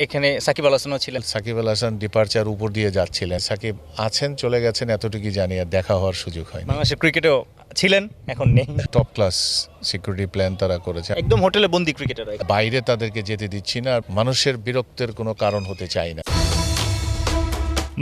এখানে সাকিব আল হাসানও ছিলেন। সাকিব আল হাসান ডিপারচার উপর দিয়ে যাচ্ছিলেন। সাকিব আছেন, চলে গেছেন, এতটুকুই জানি, আর দেখা হওয়ার সুযোগ হয়নি। বাংলাদেশের ক্রিকেটেও ছিলেন, এখন নেই। টপ ক্লাস সিকিউরিটি প্ল্যান তারা করেছে। একদম হোটেলে বন্দি ক্রিকেটার। বাইরে তাদেরকে যেতে দিচ্ছি না, আর মানুষের বিরক্তের কোনো কারণ হতে চাই না।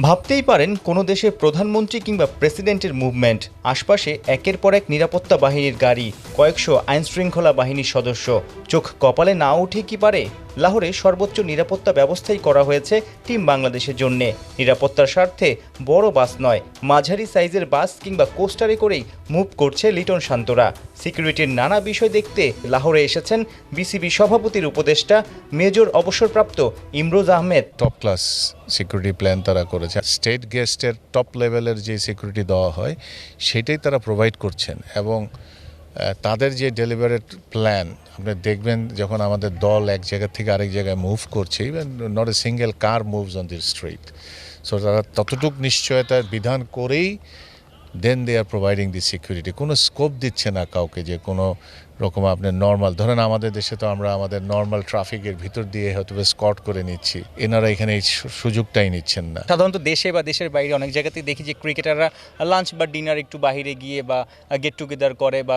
ভাবতেই পারেন কোনো দেশের প্রধানমন্ত্রী কিংবা প্রেসিডেন্টের মুভমেন্ট, আশপাশে একের পর এক নিরাপত্তা বাহিনীর গাড়ি, কয়েকশো আইনশৃঙ্খলা বাহিনীর সদস্য, চোখ কপালে না উঠে কি পারে? লাহোরে সর্বোচ্চ নিরাপত্তা ব্যবস্থাই করা হয়েছে টিম বাংলাদেশের জন্যে। নিরাপত্তার স্বার্থে বড় বাস নয়, মাঝারি সাইজের বাস কিংবা কোস্টারে করেই মুভ করছে লিটন শান্তরা। সিকিউরিটির নানা বিষয় দেখতে লাহোরে এসেছেন বিসিবি সভাপতির উপদেষ্টা মেজর অবসরপ্রাপ্ত Imroz Ahmed. Top class security plan তারা করেছে। স্টেট গেস্টের টপ লেভেলের যে সিকিউরিটি দেওয়া হয় সেটাই তারা প্রোভাইড করছেন, এবং তাদের যে ডেলিভারেড প্ল্যান আপনি দেখবেন যখন আমাদের দল এক জায়গা থেকে আরেক জায়গায় মুভ করছে, even not a single car moves on the street, so তারা ততটুক নিশ্চয়তার বিধান করেই দেন দে আর প্রোভাইডিং দি সিকিউরিটি। কোনো স্কোপ দিচ্ছে না কাউকে যে কোনো রকম আপনি নর্মাল, ধরেন আমাদের দেশে তো আমরা আমাদের নর্মাল ট্রাফিকের ভিতর দিয়ে হয়তো স্কট করে নিচ্ছি, এনারা এখানে এই সুযোগটাই নিচ্ছেন না। সাধারণত দেশে বা দেশের বাইরে অনেক জায়গাতেই দেখি যে ক্রিকেটাররা লাঞ্চ বা ডিনার একটু বাইরে গিয়ে বা গেট টুগেদার করে বা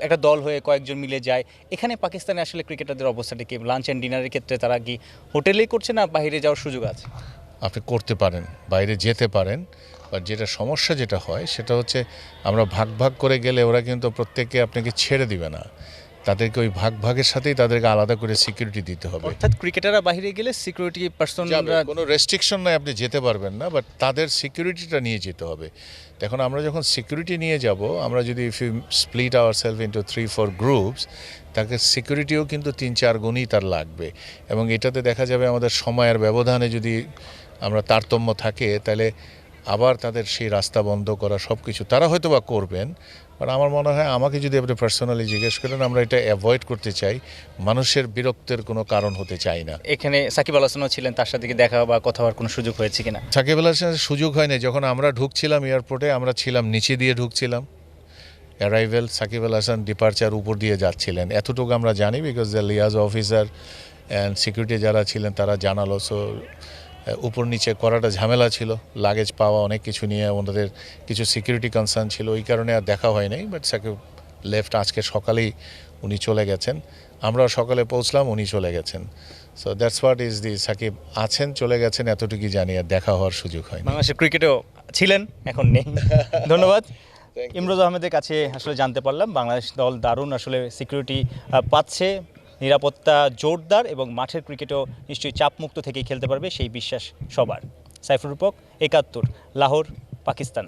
একটা দল হয়ে কয়েকজন মিলে যায়। এখানে পাকিস্তানে আসলে ক্রিকেটারদের অবস্থাটা কি? লাঞ্চ অ্যান্ড ডিনারের ক্ষেত্রে তারা কি হোটেলেই করছে, না বাইরে যাওয়ার সুযোগ আছে? আপনি করতে পারেন, বাইরে যেতে পারেন, বাট যেটা সমস্যা যেটা হয় সেটা হচ্ছে আমরা ভাগ ভাগ করে গেলে ওরা কিন্তু প্রত্যেককে আপনাকে ছেড়ে দিবে না, তাদেরকে ওই ভাগ ভাগের সাথেই তাদেরকে আলাদা করে সিকিউরিটি দিতে হবে। অর্থাৎ ক্রিকেটাররা বাইরে গেলে সিকিউরিটি পার্সনরা কোনো রেস্ট্রিকশন নাই, আপনি যেতে পারবেন না, বাট তাদের সিকিউরিটিটা নিয়ে যেতে হবে। এখন আমরা যখন সিকিউরিটি নিয়ে যাব, আমরা যদি if you split our self into 3-4 groups, তাকে সিকিউরিটিও কিন্তু 3-4 গুণই তার লাগবে, এবং এটাতে দেখা যাবে আমাদের সময়ের ব্যবধানে যদি আমরা তারতম্য থাকে, তাহলে আবার তাদের সেই রাস্তা বন্ধ করা সব কিছু তারা হয়তো বা করবেন, বাট আমার মনে হয় আমাকে যদি আপনি পার্সোনালি জিজ্ঞেস করেন, আমরা এটা অ্যাভয়েড করতে চাই, মানুষের বিরক্তের কোনো কারণ হতে চাই না। এখানে সাকিব আল হাসানও ছিলেন, তার সাথে কি দেখা বা কথা হওয়ার কোনো সুযোগ হয়েছে কিনা? সাকিব আল হাসানের সুযোগ হয় না। যখন আমরা ঢুকছিলাম এয়ারপোর্টে, আমরা ছিলাম নিচে দিয়ে ঢুকছিলাম, অ্যারাইভেল সাকিব আল হাসান ডিপারচার উপর দিয়ে যাচ্ছিলেন, এতটুকু আমরা জানি, because the liaison officer and security যারা ছিলেন তারা জানালো। সো উপর নিচে করাটা ঝামেলা ছিল, লাগেজ পাওয়া, অনেক কিছু নিয়ে ওনাদের কিছু সিকিউরিটি কনসার্ন ছিল, ওই কারণে আর দেখা হয় নাই। বাট সাকিব লেফট, আজকে সকালেই উনি চলে গেছেন, আমরা সকালে পৌঁছলাম, উনি চলে গেছেন। So that's what is the, Sakib আছেন, চলে গেছেন, এতটুকুই জানি, আর দেখা হওয়ার সুযোগ হয়নি। বাংলাদেশের ক্রিকেটেও ছিলেন, এখন নেই। ধন্যবাদ। ইমরোজ আহমেদের কাছে আসলে জানতে পারলাম বাংলাদেশ দল দারুণ আসলে সিকিউরিটি পাচ্ছে, নিরাপত্তা জোরদার, এবং মাঠের ক্রিকেটও নিশ্চয়ই চাপমুক্ত থেকেই খেলতে পারবে, সেই বিশ্বাস সবার। সাইফুর রূপক, ৭১, লাহোর, পাকিস্তান।